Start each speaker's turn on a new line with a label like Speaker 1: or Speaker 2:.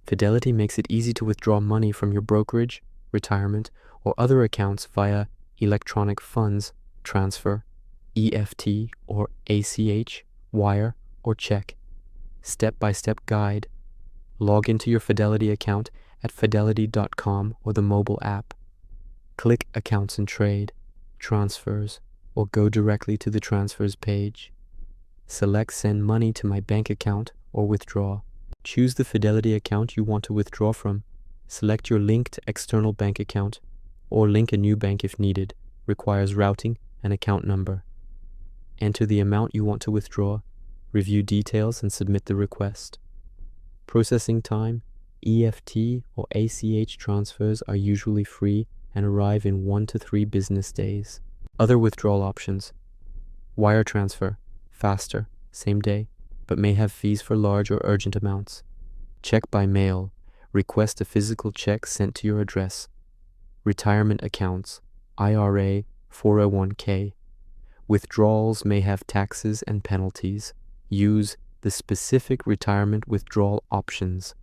Speaker 1: Fidelity makes it easy to withdraw money from your brokerage, retirement, or other accounts via electronic funds transfer, EFT or ACH, wire, or check. Step-by-step guide. Log into your Fidelity account at fidelity.com or the mobile app. Click Accounts and Trade, Transfers, or go directly to the Transfers page. Select Send Money to My Bank Account or Withdraw. Choose the Fidelity account you want to withdraw from. Select your linked external bank account, or link a new bank if needed. Requires routing and account number. Enter the amount you want to withdraw, review details, and submit the request. Processing time, EFT or ACH transfers are usually free and arrive in 1 to 3 business days. Other withdrawal options. Wire transfer, faster, same day, but may have fees for large or urgent amounts. Check by mail, request a physical check sent to your address. Retirement accounts, IRA, 401k. Withdrawals may have taxes and penalties. Use the specific retirement withdrawal options.